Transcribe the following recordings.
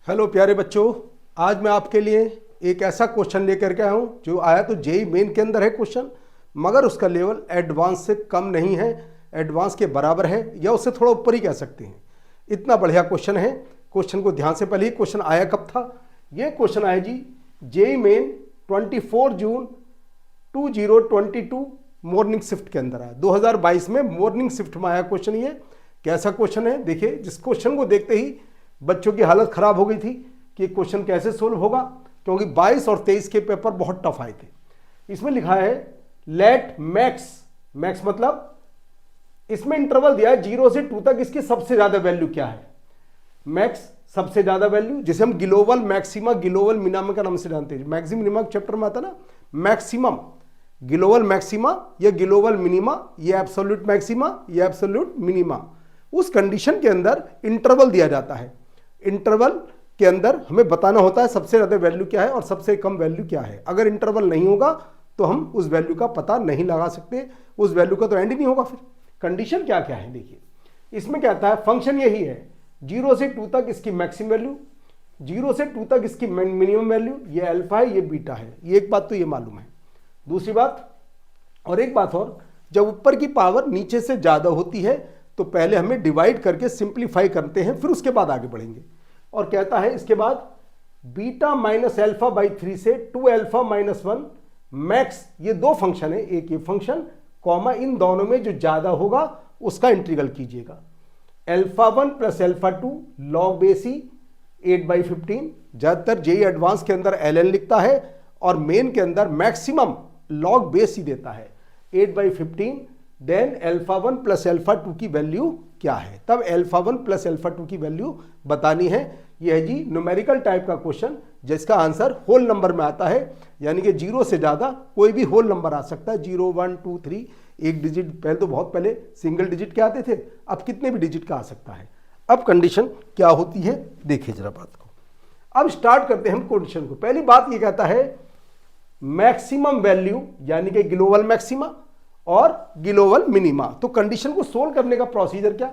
Hello प्यारे बच्चों, आज मैं आपके लिए एक ऐसा क्वेश्चन लेकर के आया हूँ जो आया तो जेई मेन के अंदर है क्वेश्चन, मगर उसका लेवल एडवांस से कम नहीं है, एडवांस के बराबर है या उससे थोड़ा ऊपर ही कह सकते हैं। इतना बढ़िया क्वेश्चन है। क्वेश्चन को ध्यान से, पहले ही क्वेश्चन आया कब था? ये क्वेश्चन आया जी जेई मेन 24 जून 2022 मॉर्निंग शिफ्ट के अंदर आया। 2022 में मॉर्निंग शिफ्ट में आया क्वेश्चन। ये कैसा क्वेश्चन है देखिए, जिस क्वेश्चन को देखते ही बच्चों की हालत खराब हो गई थी कि क्वेश्चन कैसे सोल्व होगा, क्योंकि 22 और 23 के पेपर बहुत टफ आए थे। इसमें लिखा है लेट मैक्स, मैक्स मतलब इसमें इंटरवल दिया है 0 से 2 तक, इसकी सबसे ज्यादा वैल्यू क्या है? मैक्स सबसे ज्यादा वैल्यू, जिसे हम ग्लोबल मैक्सिमा ग्लोबल मिनिमा का नाम से जानते हैं। मैक्सिम मिनिमा चैप्टर में आता ना, मैक्सिमम ग्लोबल मैक्सिमा या ग्लोबल मिनिमा, ये एब्सोल्यूट मैक्सिमा या एब्सोल्यूट मिनिमा। उस कंडीशन के अंदर इंटरवल दिया जाता है। इंटरवल के अंदर हमें बताना होता है सबसे ज्यादा वैल्यू क्या है और सबसे कम वैल्यू क्या है। अगर इंटरवल नहीं होगा तो हम उस वैल्यू का पता नहीं लगा सकते, उस वैल्यू का तो एंड ही नहीं होगा। फिर कंडीशन क्या क्या है देखिए, इसमें कहता है फंक्शन यही है 0 से 2 तक इसकी मैक्सिमम वैल्यू, 0 से 2 तक इसकी मिनिमम वैल्यू, ये अल्फा है ये बीटा है। ये एक बात तो ये मालूम है। दूसरी बात और एक बात और, जब ऊपर की पावर नीचे से ज्यादा होती है तो पहले हमें डिवाइड करके सिंप्लीफाई करते हैं, फिर उसके बाद आगे बढ़ेंगे। और कहता है इसके बाद बीटा माइनस एल्फा बाई 3 से 2 अल्फा माइनस 1 मैक्स, ये दो फंक्शन है, एक ये फंक्शन कॉमा, इन दोनों में जो ज्यादा होगा उसका इंटीग्रल कीजिएगा। अल्फा 1 प्लस अल्फा 2 लॉग बेसी 8/15। ज्यादातर जेई एडवांस के अंदर ln लिखता है और मेन के अंदर मैक्सिमम लॉग बेस ही देता है 8/15। देन अल्फा 1 प्लस अल्फा 2 की वैल्यू क्या है, तब अल्फा 1 प्लस अल्फा 2 की वैल्यू बतानी है। यह है जी न्यूमेरिकल टाइप का क्वेश्चन, जिसका आंसर होल नंबर में आता है, यानी कि 0 से ज्यादा कोई भी होल नंबर आ सकता है। 0 1 2 3, एक डिजिट, पहले तो बहुत पहले सिंगल डिजिट के आते थे, अब कितने भी डिजिट का आ सकता है। अब कंडीशन क्या होती है देखिए जरा बात को। अब स्टार्ट करते हैं हम कंडीशन को। पहली बात ये कहता है मैक्सिमम वैल्यू, यानी कि ग्लोबल मैक्सिमा और ग्लोबल मिनिमा। तो कंडीशन को सोल्व करने का प्रोसीजर क्या,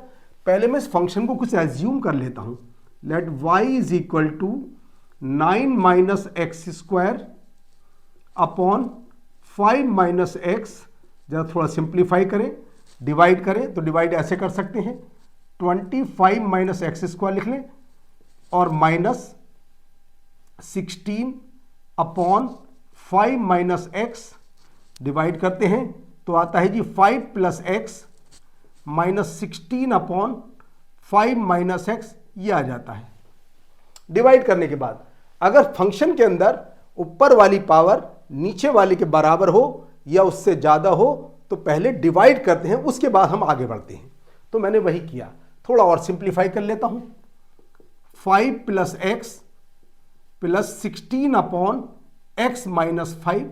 पहले मैं इस फंक्शन को कुछ एज्यूम कर लेता हूं। Let y is equal to 9 minus X square upon 5 minus X. जरा थोड़ा सिंप्लीफाई करें, डिवाइड करें तो डिवाइड ऐसे कर सकते हैं, 25 माइनस एक्स स्क्वायर लिख लें और minus 16 upon 5 minus x, divide करते हैं तो आता है जी 5 plus x minus 16 upon 5 minus x, ये आ जाता है। डिवाइड करने के बाद अगर फंक्शन के अंदर ऊपर वाली पावर नीचे वाले के बराबर हो या उससे ज्यादा हो तो पहले डिवाइड करते हैं, उसके बाद हम आगे बढ़ते हैं। तो मैंने वही किया, थोड़ा और सिंप्लीफाई कर लेता हूं। 5 plus x plus 16 upon x minus 5,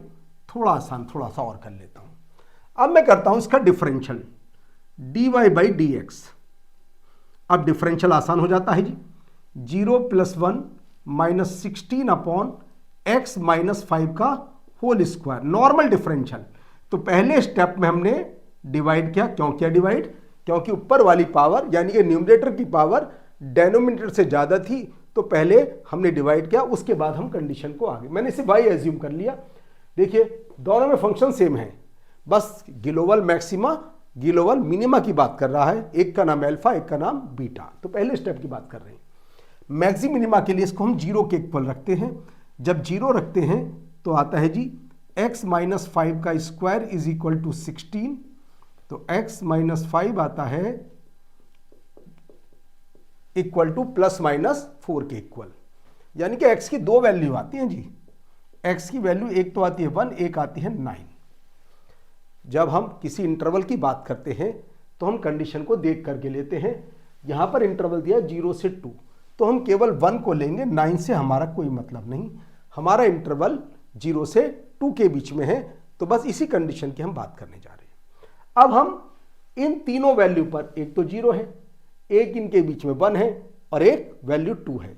थोड़ा आसान, थोड़ा सा और कर लेता हूं। अब मैं करता हूं इसका differential, dy by D x. अब डिफरेंशियल आसान हो जाता है जी, 0 plus 1 minus 16 upon x minus 5 का होल स्क्वायर, नॉर्मल डिफरेंशियल। तो पहले स्टेप में हमने डिवाइड किया। क्यों किया डिवाइड? क्योंकि ऊपर वाली पावर यानी कि न्यूमरेटर की पावर डेनोमिनेटर से ज्यादा थी, तो पहले हमने डिवाइड किया, उसके बाद हम कंडीशन को आगे, मैंने इसे y एज्यूम कर लिया। देखिए दोनों में फंक्शन सेम है, बस ग्लोबल मैक्सिमा ग्लोबल मिनिमा की बात कर रहा है, एक का नाम अल्फा एक का नाम बीटा। तो पहले स्टेप की बात कर रहे हैं। मैक्सिम मिनिमा के लिए इसको हम 0 के इक्वल रखते हैं। जब 0 रखते हैं तो आता है जी x माइनस 5 का स्क्वायर इज इक्वल टू 16। तो x माइनस 5 आता है इक्वल टू प्लस माइनस 4 के इक्वल, यानी कि x की दो वैल्यू आती हैं जी। x की वैल्यू एक तो आती है 1, एक आती है 9। जब हम किसी इंटरवल की बात करते हैं तो हम कंडीशन को देख करके लेते हैं। यहां पर इंटरवल दिया 0 से 2, तो हम केवल 1 को लेंगे, 9 से हमारा कोई मतलब नहीं। हमारा इंटरवल 0 से 2 के बीच में है, तो बस इसी कंडीशन की हम बात करने जा रहे हैं। अब हम इन तीनों वैल्यू पर, एक तो 0 है, एक इनके बीच में 1 है और एक वैल्यू 2 है,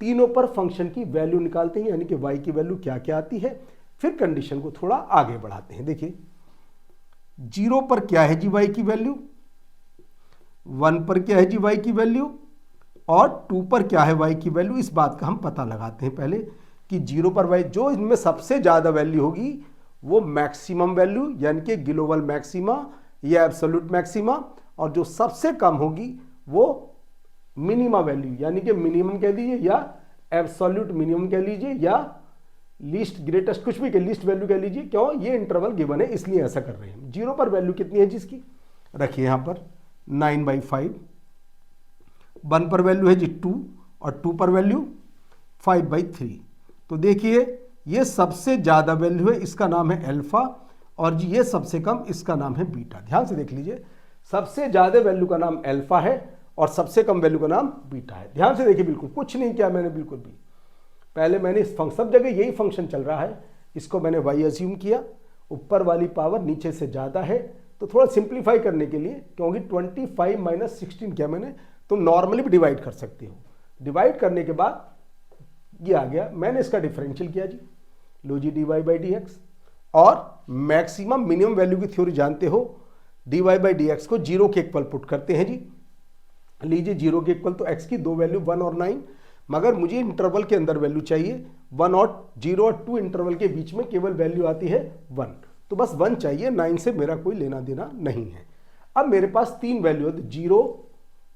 तीनों पर फंक्शन की वैल्यू निकालते हैं, यानी कि y की वैल्यू क्या क्या आती है। फिर कंडीशन को थोड़ा आगे बढ़ाते हैं। देखिए 0 पर क्या है जी y की वैल्यू, 1 पर क्या है जी y की वैल्यू और 2 पर क्या है y की वैल्यू, इस बात का हम पता लगाते हैं पहले कि 0 पर y जो इनमें सबसे ज़्यादा वैल्यू होगी वो मैक्सिमम वैल्यू यानी कि ग्लोबल मैक्सिमा या एब्सोल्यूट मैक्सिमा, और जो सबसे कम होगी वो मिनिमा वैल्यू यानी कि मिनिमम कह लीजिए या एब्सोल्यूट मिनिमम कह लीजिए या लीस्ट ग्रेटेस्ट, कुछ भी कह, लीस्ट वैल्यू कह लीजिए। क्यों, ये इंटरवल गिवन है इसलिए ऐसा कर रहे हैं। 0 पर वैल्यू कितनी है जिसकी, रखिए यहां पर 9/5, 1 पर वैल्यू है जी 2 और 2 पर वैल्यू 5/3। तो देखिए ये सबसे ज्यादा वैल्यू है, इसका नाम है अल्फा, और जी ये सबसे कम, इसका नाम है बीटा। ध्यान से देख लीजिए, सबसे ज्यादा वैल्यू का नाम अल्फा है और सबसे कम वैल्यू का नाम बीटा है। ध्यान से देखिए, बिल्कुल कुछ नहीं किया मैंने, बिल्कुल भी। पहले मैंने इस सब जगह यही फंक्शन चल रहा है, इसको मैंने y अज्यूम किया, ऊपर वाली पावर नीचे से ज्यादा है, तो थोड़ा सिंप्लीफाई करने के लिए, क्योंकि 25 - 16 किया मैंने, तुम नॉर्मली भी डिवाइड कर सकते हो। डिवाइड करने के बाद ये आ गया, मैंने इसका डिफरेंशियल किया जी, लो जी dy/dx, और मैक्सिमम मिनिमम वैल्यू की थ्योरी जानते हो, dy/dx को 0 के इक्वल पुट करते हैं जी। लीजिए 0 के इक्वल तो x की दो वैल्यू 1 और 9, मगर मुझे इंटरवल के अंदर वैल्यू चाहिए 1 और 0 और 2 इंटरवल के बीच में केवल वैल्यू आती है 1, तो बस 1 चाहिए, 9 से मेरा कोई लेना देना नहीं है। अब मेरे पास 3 वैल्यू है, 0,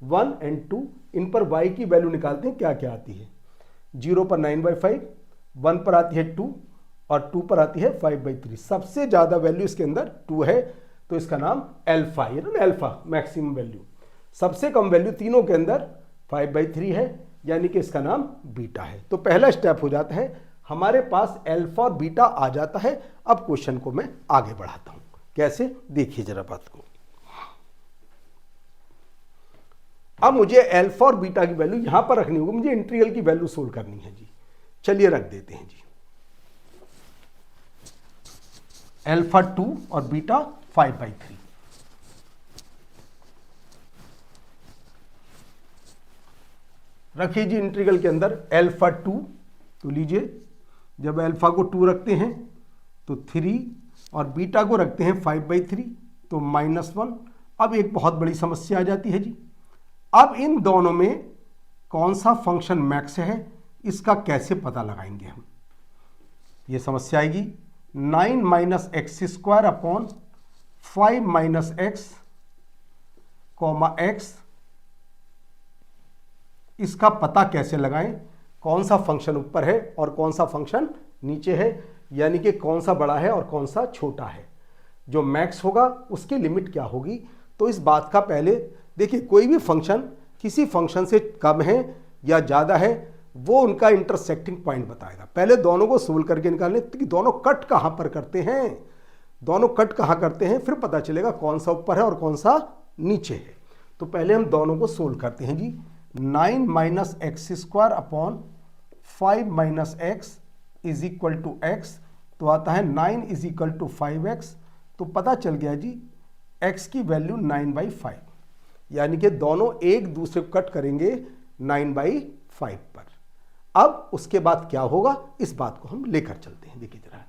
1 एंड 2, इन पर y की वैल्यू निकालते हैं क्या क्या आती है। 0 पर 9/5, 1 पर आती है 2 और 2 पर आती है 5/3। सबसे ज्यादा वैल्यू इसके अंदर 2 है, तो इसका नाम अल्फा है ना, अल्फा मैक्सिमम वैल्यू। सबसे कम वैल्यू तीनों के अंदर 5/3 है, यानी कि इसका नाम बीटा है। तो पहला स्टेप हो जाता है, हमारे पास अल्फा और बीटा आ जाता है। अब क्वेश्चन को मैं आगे बढ़ाता हूं, कैसे देखिए जरा बात को। अब मुझे अल्फा और बीटा की वैल्यू यहां पर रखनी होगी, मुझे इंटीग्रल की वैल्यू सोल्व करनी है जी। चलिए रख देते हैं जी, अल्फा 2 और बीटा 5/3। रखिए जी इंटीग्रल के अंदर अल्फा 2, तो लीजिए जब अल्फा को 2 रखते हैं तो 3 और बीटा को रखते हैं 5/3 तो -1। अब एक बहुत बड़ी समस्या आ जाती है जी, अब इन दोनों में कौन सा फंक्शन मैक्स है, इसका कैसे पता लगाएंगे हम। ये समस्या आएगी 9 - x² अपॉन 5 - x, x, इसका पता कैसे लगाएं, कौन सा फंक्शन ऊपर है और कौन सा फंक्शन नीचे है, यानी कि कौन सा बड़ा है और कौन सा छोटा है। जो मैक्स होगा उसकी लिमिट क्या होगी, तो इस बात का पहले देखिए, कोई भी फंक्शन किसी फंक्शन से कम है या ज़्यादा है, वो उनका इंटरसेक्टिंग पॉइंट बताएगा। पहले दोनों को सोल्व करके निकालने कि दोनों कट कहाँ पर करते हैं, दोनों कट कहाँ करते हैं, फिर पता चलेगा कौन सा ऊपर है और कौन सा नीचे है। तो पहले हम दोनों को सोल्व करते हैं जी। 9 - x² upon 5 - x is equal to x, तो आता है 9 = 5x। तो पता चल गया जी x की वैल्यू 9/5, यानी कि दोनों एक दूसरे को कट करेंगे 9/5 पर। अब उसके बाद क्या होगा, इस बात को हम लेकर चलते हैं। देखिए जरा,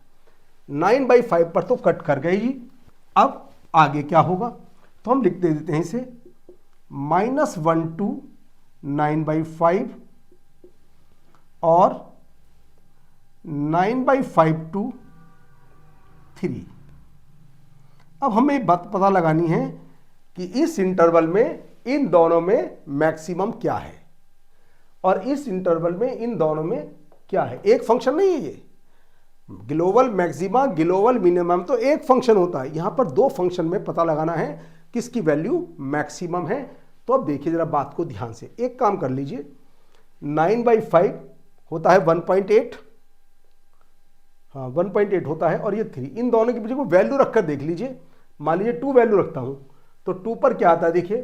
9/5 पर तो कट कर गए जी, अब आगे क्या होगा, तो हम लिख देते हैं इसे -1 to 9/5 और 9/5 to 3। अब हमें बात पता लगानी है कि इस इंटरवल में इन दोनों में मैक्सिमम क्या है और इस इंटरवल में इन दोनों में क्या है। एक फंक्शन नहीं है ये, ग्लोबल मैक्सिमा ग्लोबल मिनिमम तो एक फंक्शन होता है, यहां पर दो फंक्शन में पता लगाना है किसकी वैल्यू मैक्सिमम है। तो अब देखिए जरा बात को ध्यान से, एक काम कर लीजिए, 9/5 होता है 1.8, हाँ 1.8 होता है, और ये 3, इन दोनों के पीछे को वैल्यू रखकर देख लीजिए। मान लीजिए 2 वैल्यू रखता हूं, तो 2 पर क्या आता है देखिए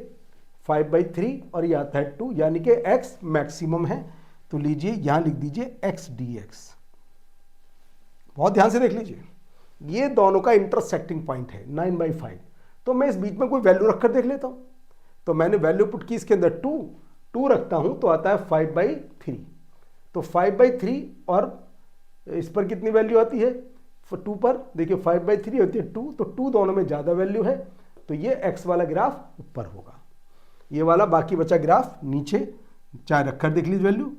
5/3 और ये आता है 2, यानी कि x मैक्सिमम है। तो लीजिए यहां लिख दीजिए x dx। बहुत ध्यान से देख लीजिए, ये दोनों का इंटरसेक्टिंग पॉइंट है 9/5। तो मैं इस बीच में कोई वैल्यू रखकर देख लेता हूं। तो मैंने वैल्यू पुट की इसके अंदर 2 रखता हूं तो आता है 5/3। तो 5/3 और इस पर कितनी वैल्यू आती है 2 पर, देखिए 5/3 होती है 2, तो 2 दोनों में ज़्यादा वैल्यू है, तो ये x वाला ग्राफ ऊपर होगा, ये वाला बाकी बचा ग्राफ नीचे। चाहे रखकर देख लीजिए value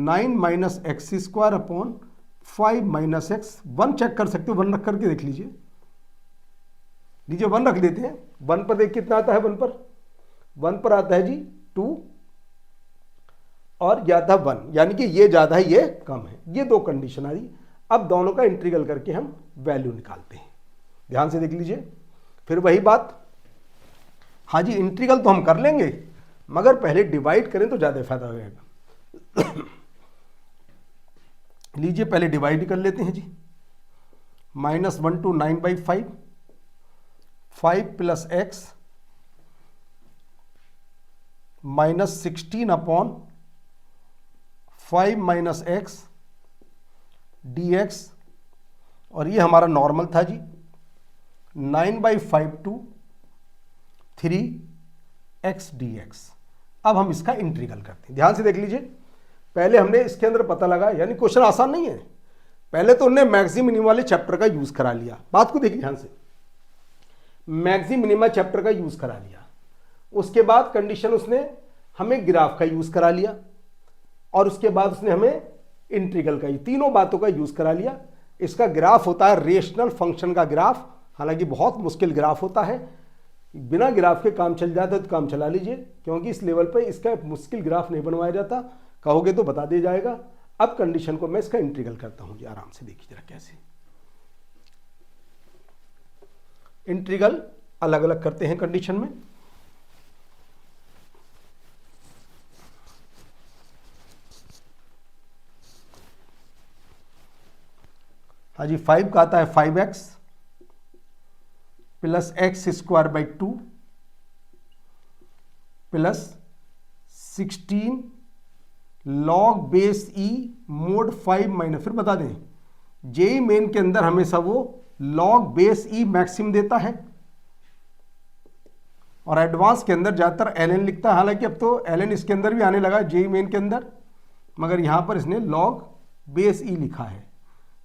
9 minus X square upon 5 minus X. 1 check कर सकते हो, 1 रख करके देख लीजिए। 1 रख देते हैं। 1 पर देख कितना आता है, 1 पर आता है जी 2 और या था 1, यानी कि ये ज्यादा है ये कम है। ये दो कंडीशन आ रही। अब दोनों का इंटीग्रल करके हम वैल्यू निकालते हैं। ध्यान से देख लीजिए, फिर वही बात। हाँ जी, इंटीग्रल तो हम कर लेंगे, मगर पहले डिवाइड करें तो ज्यादा फायदा होगा। लीजिए पहले डिवाइड कर लेते हैं जी। -1 to 9/5, 5 plus x -16 upon 5 minus x dx, और ये हमारा नॉर्मल था जी 9/5 to 3x dx। अब हम इसका इंटीग्रल करते हैं। ध्यान से देख लीजिए, पहले हमने इसके अंदर पता लगा, यानी क्वेश्चन आसान नहीं है। पहले तो उन्होंने मैक्सिमम मिनिमम वाले चैप्टर का यूज करा लिया। बात को देखिए ध्यान से, मैक्सिमम मिनिमम चैप्टर का यूज करा लिया। उसके बाद कंडीशन उसने हमें ग्राफ का यूज करा लिया, और उसके बाद उसने हमें इंटीग्रल का, तीनों बातों का यूज करा लिया। इसका ग्राफ होता है रेशनल फंक्शन का ग्राफ, हालांकि बहुत मुश्किल ग्राफ होता है। बिना ग्राफ के काम चल जाता है तो काम चला लीजिए, क्योंकि इस लेवल पे इसका मुश्किल ग्राफ नहीं बनवाया जाता। कहोगे तो बता दिया जाएगा। अब कंडीशन को मैं इसका इंटीग्रल करता हूं जी, आराम से देखिए जरा कैसे। इंटीग्रल अलग अलग करते हैं कंडीशन में। हाँ जी, 5 का आता है 5x plus x square by 2 plus 16 log base E mode 5 minus, फिर बता दें जेई मेन के अंदर हमेशा वो लॉग बेस ई मैक्सिमम देता है, और एडवांस के अंदर ज्यादातर ln लिखता है। हालांकि अब तो ln इसके अंदर भी आने लगा जेई मेन के अंदर, मगर यहां पर इसने लॉग बेस ई लिखा है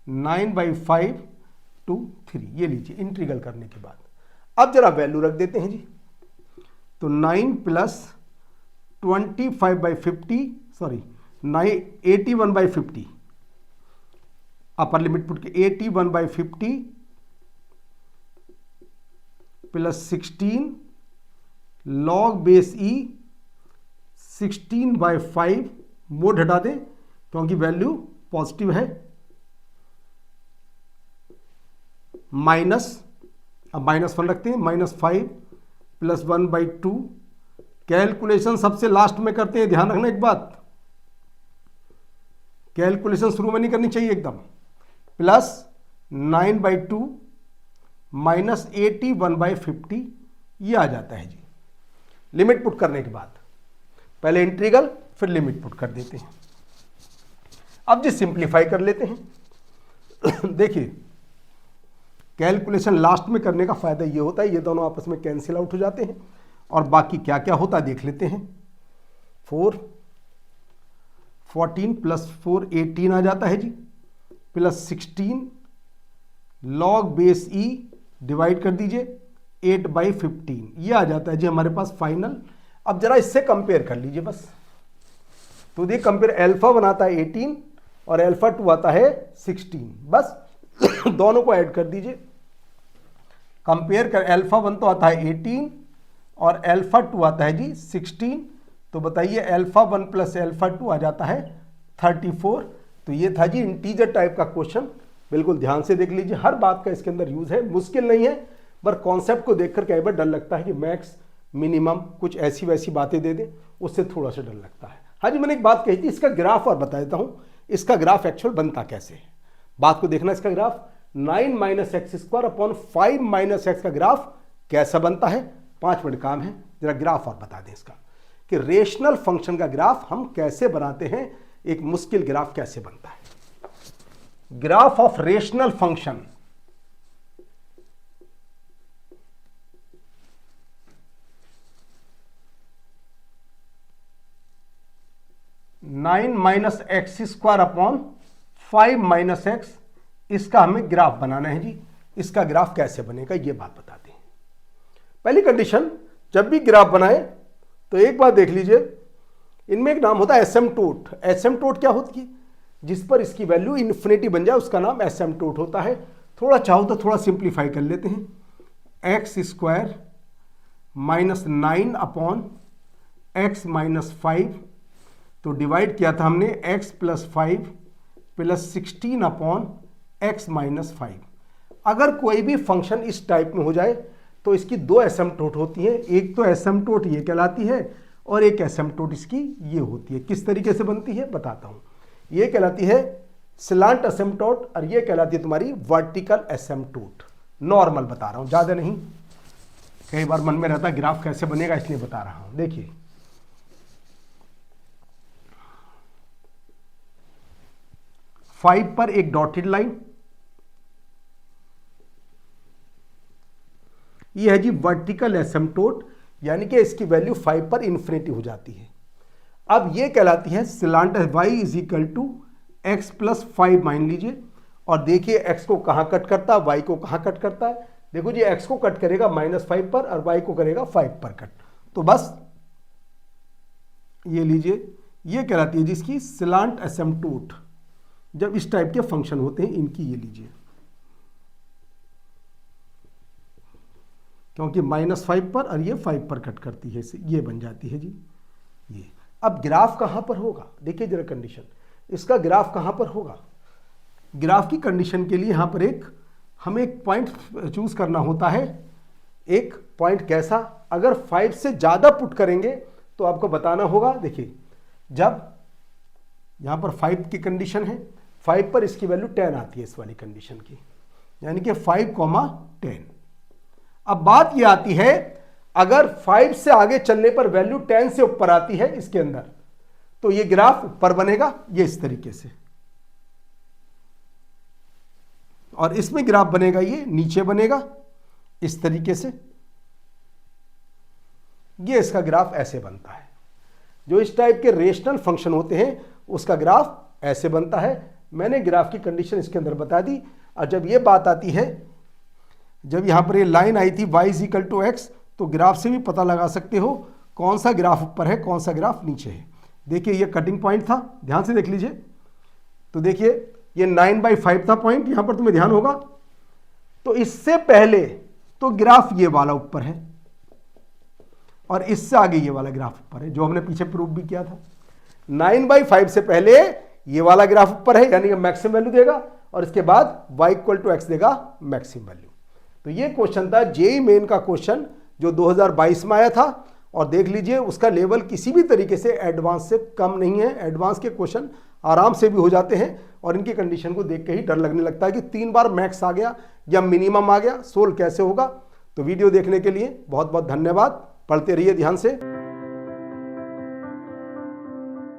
9/5 to 3। ये लीजिए इंटीग्रल करने के बाद अब जरा वैल्यू रख देते हैं जी। तो 9 plus 25/50, sorry 81/50, upper limit put के 81/50 प्लस 16 लॉग बेस ई 16/5, मोड हटा दें क्योंकि वैल्यू पॉजिटिव है, माइनस, अब -1 रखते हैं, -5 प्लस 1/2। कैलकुलेशन सबसे लास्ट में करते हैं, ध्यान रखना एक बात, कैलकुलेशन शुरू में नहीं करनी चाहिए एकदम। प्लस 9/2 माइनस 81/50, ये आ जाता है जी। लिमिट पुट करने के बाद पहले इंटीग्रल फिर लिमिट पुट कर देते हैं। अब जी सिंप्लीफाई कर लेते हैं। देखिए कैलकुलेशन लास्ट में करने का फायदा ये होता है, ये दोनों आपस में कैंसिल आउट हो जाते हैं, और बाकी क्या क्या होता है देख लेते हैं। 14 प्लस 4 18 आ जाता है जी, plus 16 log base e divide कर दीजिए 8/15, ये आ जाता है जी हमारे पास फाइनल। अब जरा इससे कंपेयर कर लीजिए बस। तो देखिए कंपेयर, अल्फा बनाता है 18 और अल्फा 2 आता है 16, बस दोनों को ऐड कर दीजिए, कंपेयर कर। अल्फा 1 तो आता है 18 और अल्फा 2 आता है जी 16, तो बताइए अल्फा 1 प्लस अल्फा 2 आ जाता है 34। तो ये था जी इंटीजर टाइप का क्वेश्चन। बिल्कुल ध्यान से देख लीजिए, हर बात का इसके अंदर यूज है, मुश्किल नहीं है, पर कॉन्सेप्ट को देखकर कई बार डर लगता है कि मैक्स मिनिमम कुछ ऐसी वैसी बातें दे दे, उससे थोड़ा सा डर लगता है। हाँ जी, मैंने एक बात कही थी, इसका ग्राफ और बता देता हूं, इसका ग्राफ एक्चुअल बनता कैसे है। बात को देखना, इसका graph 9 minus X square upon 5 minus x का ग्राफ कैसा बनता है। 5 मिनट काम है, जरा ग्राफ और बता दें इसका, कि रेशनल फंक्शन का ग्राफ हम कैसे बनाते हैं, एक मुश्किल ग्राफ कैसे बनता है। Graph of rational function, nine minus X square upon 5 minus x, इसका हमें ग्राफ बनाना है जी। इसका ग्राफ कैसे बनेगा ये बात बताते हैं। पहली कंडीशन, जब भी ग्राफ बनाए तो एक बात देख लीजिए, इनमें एक नाम होता है एसिम्प्टोट। एसिम्प्टोट क्या होती है? जिस पर इसकी वैल्यू इन्फिनिटी बन जाए उसका नाम एसिम्प्टोट होता है। थोड़ा चाहो तो थोड़ा सिंप्लीफाई कर लेते हैं। X square minus 9 upon x minus 5, तो डिवाइड किया था हमने x plus 5 plus 16 upon x minus 5। अगर कोई भी फंक्शन इस टाइप में हो जाए तो इसकी दो एसिम्प्टोट होती हैं। एक तो एसिम्प्टोट ये कहलाती है और एक एसिम्प्टोट इसकी ये होती है। किस तरीके से बनती है बताता हूं। ये कहलाती है स्लांट एसिम्प्टोट और ये कहलाती है तुम्हारी वर्टिकल एसिम्प्टोट। नॉर्मल बता रहा हूं, ज्यादा नहीं। कई बार मन में रहता है ग्राफ कैसे बनेगा, इसलिए बता रहा हूं। देखिए 5 पर एक डॉटेड लाइन, ये है जी वर्टिकल एसिम्प्टोट, यानी कि इसकी वैल्यू 5 पर इन्फिनिटी हो जाती है। अब ये कहलाती है slant y is equal to X plus 5 मान लीजिए। और देखिए x को कहां कट करता है, y को कहां कट करता है। देखो जी x को कट करेगा -5 पर और y को करेगा 5 पर कट। तो बस ये लीजिए, ये कहलाती है जिसकी स्लांट एसिम्प्टोट। जब इस टाइप के फंक्शन होते हैं इनकी ये लीजिए, क्योंकि -5 पर और ये 5 पर कट करती है, ये बन जाती है जी ये। अब ग्राफ कहां पर होगा, देखिए जरा कंडीशन, इसका ग्राफ कहां पर होगा। ग्राफ की कंडीशन के लिए यहां पर हमें एक पॉइंट चूज करना होता है। एक पॉइंट कैसा, अगर 5 से ज्यादा पुट करेंगे तो आपको बताना होगा। देखिए जब यहां पर 5 की कंडीशन है, 5 पर इसकी वैल्यू 10 आती है इस वाली कंडीशन की, यानी कि 5,10। अब बात यह आती है अगर 5 से आगे चलने पर वैल्यू 10 से ऊपर आती है इसके अंदर, तो ये ग्राफ ऊपर बनेगा ये इस तरीके से, और इसमें ग्राफ बनेगा ये नीचे बनेगा इस तरीके से। ये इसका ग्राफ ऐसे बनता है। जो इस टाइप के रेशनल फंक्शन होते हैं उसका ग्राफ ऐसे बनता है। मैंने ग्राफ की कंडीशन इसके अंदर बता दी। और जब ये बात आती है, जब यहां पर ये लाइन आई थी y is equal to X, तो ग्राफ से भी पता लगा सकते हो कौन सा ग्राफ ऊपर है कौन सा ग्राफ नीचे है। देखिए ये कटिंग पॉइंट था, ध्यान से देख लीजिए। तो देखिए ये 9/5 था पॉइंट, यहां पर तुम्हें ध्यान होगा। तो इससे पहले तो ग्राफ ये वाला ऊपर है और इससे आगे ये वाला ग्राफ ऊपर है, जो हमने पीछे प्रूव भी किया था। 9/5 से पहले ये वाला ग्राफ ऊपर है, यानी कि मैक्सिमम वैल्यू देगा, और इसके बाद y इक्वल टू एक्स देगा मैक्सिमम वैल्यू। तो ये क्वेश्चन था जेईई मेन का क्वेश्चन जो 2022 में आया था। और देख लीजिए उसका लेवल किसी भी तरीके से एडवांस से कम नहीं है। एडवांस के क्वेश्चन आराम से भी हो जाते हैं और इनकी कंडीशन को देख के ही डर लगने लगता है कि 3 बार मैक्स आ गया या मिनिमम आ गया, सोल्व कैसे होगा। तो वीडियो देखने के लिए बहुत बहुत धन्यवाद। पढ़ते रहिए ध्यान से।